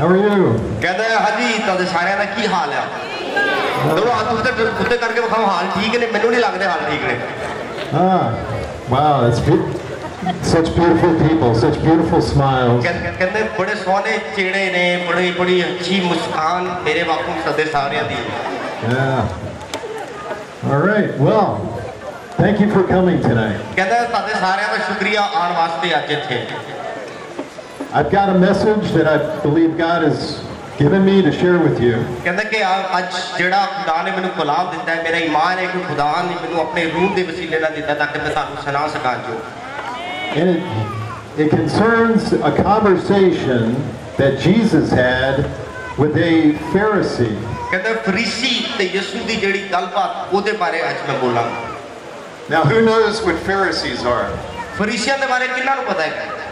How are you? कहता है हाँ जी तादे सारे ना की हाल है दो हाथ उत्ते करके बखाओ हाल ठीक ने मैंने नहीं लगते हाल ठीक ने Wow, that's such beautiful people, such beautiful smiles. कहते बड़े सोने चेहरे ने बड़ी बड़ी अच्छी मुस्कान मेरे बापू सदे सारे दी Yeah. All right, well, thank you for coming tonight. कहता है तादे सारे का शुक्रिया आने वास्ते आज थे I've got a message that I believe God has given me to share with you. कहता कि आज जेड़ा खुदा ने मैंने कलाम दिता है मेरा ईमान है कि खुदा ने मैंने अपने रूह दे वसीले ना दिता ताकि मैं ताकू सुना सका जो And it concerns a conversation that Jesus had with a Pharisee. कहता है फरीसी ते यीशु दी जेड़ी गलबात ओदे बारे आज मैं बोलां Now who knows what Pharisees are? फरीसियां दे बारे किन्ना नु पता है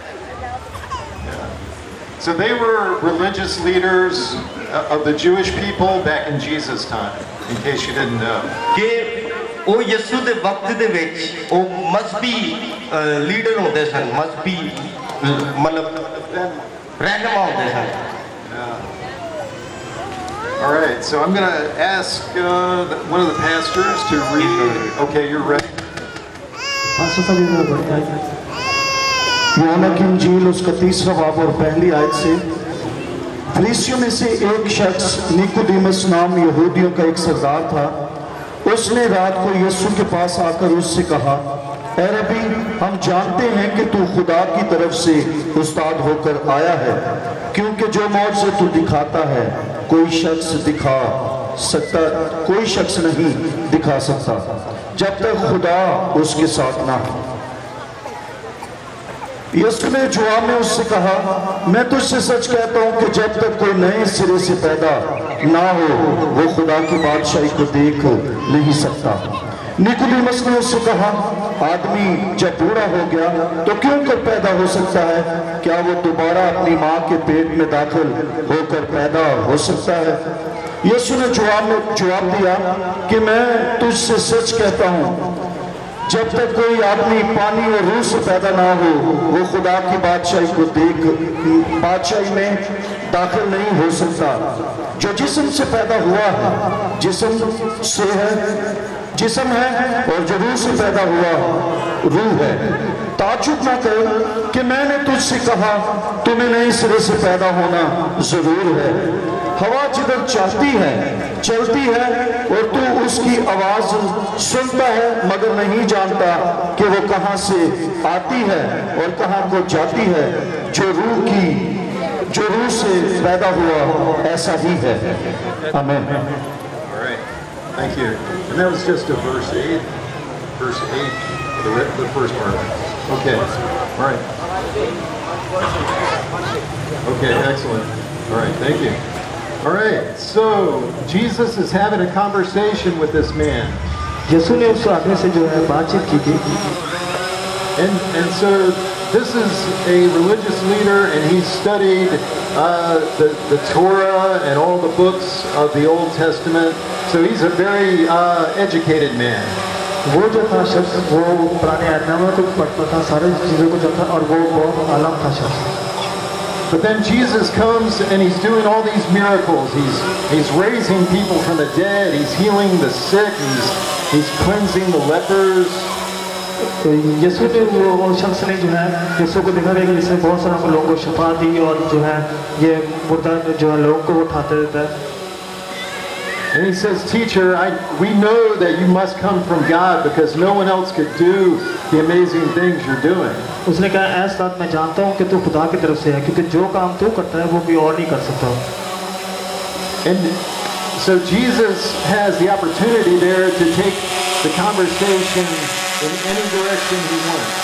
So they were religious leaders of the Jewish people back in Jesus' time, in case you didn't know. कि ओ यीशु दे वक्त दे विच ओ मजहबी लीडर होंदे सन मजहबी मतलब रहनुमा होंदे सन All right, so I'm going to ask one of the pastors to read. Okay, you're ready. यूहन्ना की इंजील उसका 30वां बाब और पहली आयत से फरीसियों में से एक शख्स निकोदेमस नाम यहूदियों का एक सरदार था उसने रात को यीशु के पास आकर उससे कहा ऐ रब्बी हम जानते हैं कि तू खुदा की तरफ से उस्ताद होकर आया है क्योंकि जो मौजज़े तू दिखाता है कोई शख्स नहीं दिखा सकता जब तक खुदा उसके साथ ना हो यीशु ने जवाब में उससे कहा मैं तुझसे सच कहता हूं कि जब तक कोई नए सिरे से पैदा ना हो वो खुदा की बादशाही को देख नहीं सकता निकोदेमस ने उससे कहा आदमी जब बूढ़ा हो गया तो क्यों कर पैदा हो सकता है क्या वो दोबारा अपनी माँ के पेट में दाखिल होकर पैदा हो सकता है यीशु ने जवाब दिया कि मैं तुझसे सच कहता हूं जब तक कोई आदमी पानी और रूह से पैदा ना हो वो खुदा की बादशाही को देख बादशाही में दाखिल नहीं हो सकता जो जिस्म से पैदा हुआ है जिस्म है और जो रूह से पैदा हुआ रूह है ताज्जुब ना कर कि मैंने तुझसे कहा तुम्हें नए सिरे से पैदा होना जरूर है हवा जिधर चाहती है चलती है और तू उसकी आवाज सुनता है मगर नहीं जानता कि वो कहां से आती है और कहां को जाती है जो रूह से पैदा हुआ ऐसा ही है आमीन Thank you. And that was just a verse 8, the first part. Okay. All right. Okay, excellent. All right, thank you. All right, so Jesus is having a conversation with this man. यीशु ने उस आदमी से जो है बातचीत की थी And so this is a religious leader and he studied the Torah and all the books of the Old Testament. So he's a very educated man. वो जो था शख्स वो पुराने आयतनामे को पढ़ता था सारी चीज़ों को जानता और वो बहुत आलम था शख्स But then Jesus comes and he's doing all these miracles. He's raising people from the dead. He's healing the sick. He's cleansing the lepers. यीशु ने वो शख्स ने जो है यीशु को दिखा दिया कि जिसने बहुत सारे लोगों को शिफा दी और जो है ये मुर्दा जो है लोगों को उठाते रहता है And he says, Teacher, we know that you must come from God because no one else could do the amazing things you're doing. उसने कहा ऐसा बात मैं जानता हूँ कि तू खुदा की तरफ से है क्योंकि जो काम तू करता है वो कोई और नहीं कर सकता And so Jesus has the opportunity there to take the conversation in any direction he wants.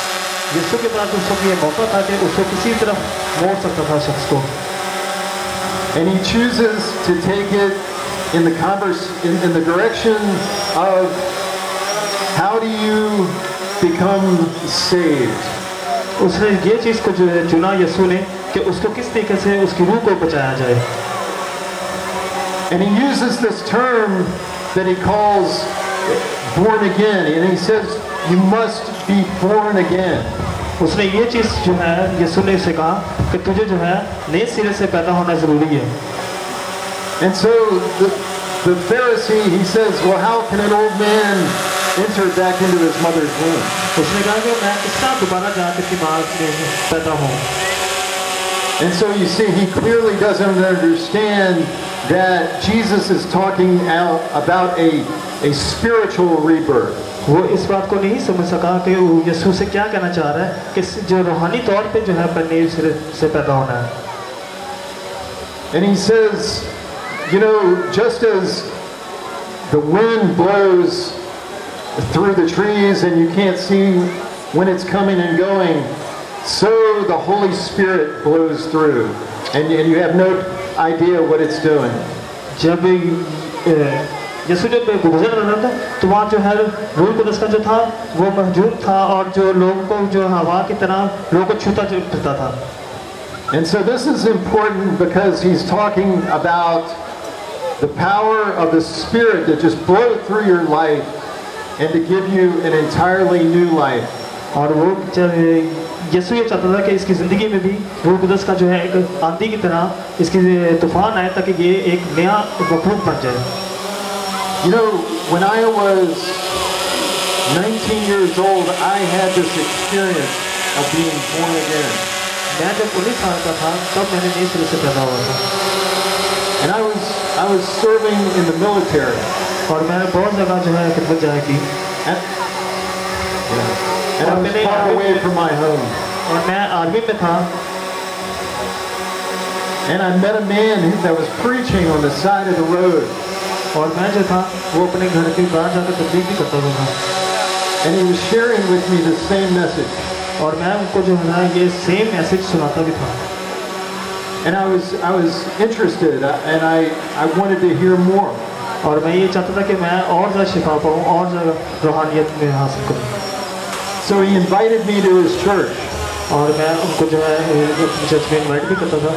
यीशु के पास उस वक्त ये मौका था कि उसको किसी तरफ मोड़ सकता था शख्स को And he chooses to take it in the direction of how do you become saved. उसने ये चीज़ को जो है चुना यीशु ने कि उसको किस तरीके से उसकी रूह को बचाया जाए And he uses this term that he calls born again and he says you must be born again. उसने ये चीज़ जो है यीशु ने उसे कहा कि तुझे जो है नए सिरे से पैदा होना ज़रूरी है। And so the Pharisee, he says, well, how can an old man enter back into his mother's womb? उसने कहा कि मैं किस तरह दोबारा जाकर की माँ में पैदा हूँ। And so you see, he clearly doesn't understand that Jesus is talking out about a spiritual rebirth. वो इस बात को नहीं समझ सका कि यीशु से क्या कहना चाह रहा है कि जो रूहानी तौर पे जो है नए सिरे से पैदा होना है। And he says, you know, just as the wind blows through the trees and you can't see when it's coming and going, so the Holy Spirit blows through and you have no idea what it's doing. जब यीशु जब गुजर रहा था तो वहाँ जो है रूह कुदस का जो था वो मौजूद था और जो लोगों को जो हवा की तरह लोगों को छूता फिरता था। And so this is important because he's talking about the power of the Spirit to just blow through your life and to give you an entirely new life. और वो यीशु ये चाहता था कि इसकी ज़िंदगी में भी रूह कुदस का जो है एक आंधी की तरह इसकी तूफान आए ताकि ये एक नया मखलूक बन जाए। You know, when I was 19 years old, I had this experience of being born again. मैं जब 19 साल का था तब मैंने नए सिरे से पैदा हुआ था। And I was serving in the military. और मैंने बहुत जगह जो है खिदमत जाया की। And I was far away from my home. और मैं आर्मी में था। And I met a man that was preaching on the side of the road. और मैं जो था वो अपने घर के बाहर जाकर तबलीग भी करता था। And he was sharing with me the same message. और मैं उनको जो है ये सेम मैसेज सुनाता भी था। And I was interested and I wanted to hear more. और मैं ये चाहता था कि मैं और ज़्यादा शिफा पाऊँ और ज़्यादा रूहानियत में हासिल करूँ। So he invited me to his church. और मैं उनको जो है अपनी चर्च में इनवाइट भी करता था।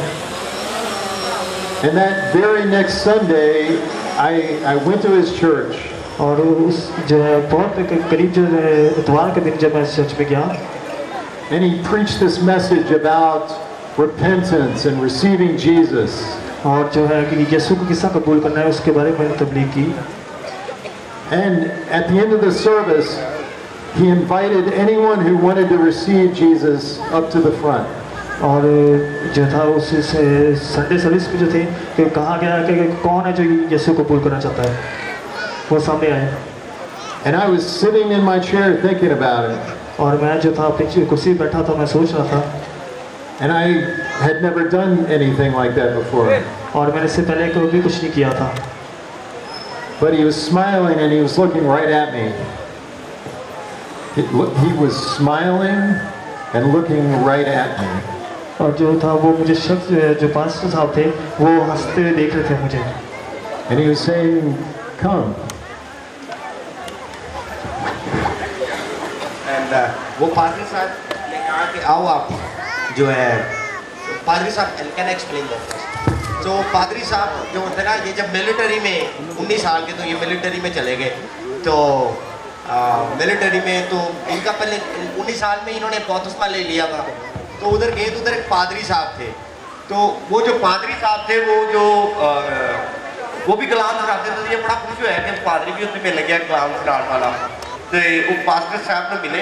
And that very next Sunday, I went to his church. और उस जो है बहुत करीब जो इतवार के दिन जब मैं चर्च में गया, and he preached this message about repentance and receiving Jesus. और जो है कि यीशु को किस तरह कबूल करना है उसके बारे में तबलीग की। And at the end of the service, he invited anyone who wanted to receive Jesus up to the front. और जो था उस संडे सर्विस में जो थे कि कहा गया कि कौन है जो यीशु को कबूल करना चाहता है, वो सामने आए। And I was sitting in my chair thinking about it. और मैं जो था अपनी कुर्सी बैठा था, मैं सोच रहा था। And I had never done anything like that before. और मैंने इससे पहले कभी कुछ नहीं किया था। But he was smiling and he was looking right at me. He was smiling and looking right at me. और जो था वो मुझे शख्स जो पास्टर साहब थे वो हंसते हुए देख रहे थे मुझे। And he was saying, "Come." And वो पादरी साहब ने कहा कि आओ आप जो है पादरी साहब कैन एक्सप्लेन दैट। तो पादरी साहब जो होते ना ये जब मिलिट्री में 19 साल के तो ये मिलिट्री में चले गए। तो मिलिट्री में तो इनका पहले 19 साल में इन्होंने बपतिस्मा ले लिया था। तो उधर गए तो उधर एक पादरी साहब थे। तो वो जो पादरी साहब थे वो भी कलाम सुनाते थे। तो ये बड़ा खुश हुआ कि पादरी भी उसमें मिल गया कलाम सुनाने वाला। तो वो पास्टर साहब ने मिले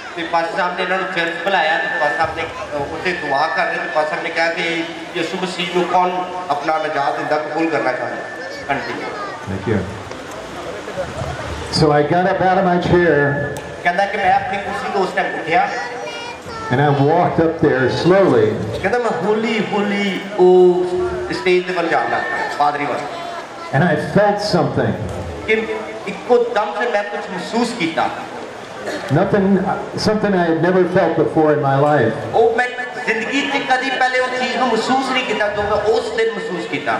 तो पास्टर साहब ने इन्होंने चर्च बुलाया। तो पास्टर साहब ने उनसे दुआ कर रहे थे। पास्टर साहब ने कहा कि यीशु मसीह को कौन अपना नजात जिंदा कबूल करना चाहता है। Continue. Thank you. So I got up out of my chair. कहता कि मैं अपनी कुर्सी को उस टाइम उठा। And I walked up there slowly. कहता मैं हौली वो स्टेज पे जाना पादरी वाला। And I felt something. कि इको दम से मैं कुछ महसूस किया। Something I had never felt before in my life. ओ मैं जिंदगी में कभी पहले वो चीज को महसूस नहीं किया जो मैं उस दिन महसूस किया।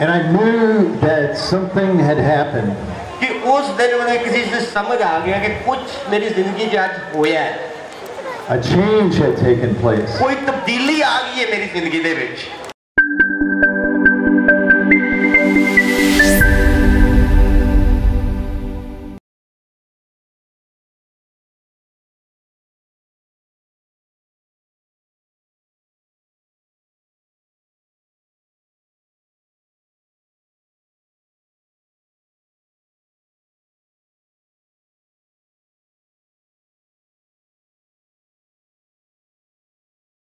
And I knew that something had happened. कि उस दिन मुझे किसी से समझ आ गया कि कुछ मेरी जिंदगी में आज हुआ है। A change had taken place. कोई तब्दीली आ गई है मेरी जिंदगी दे विच।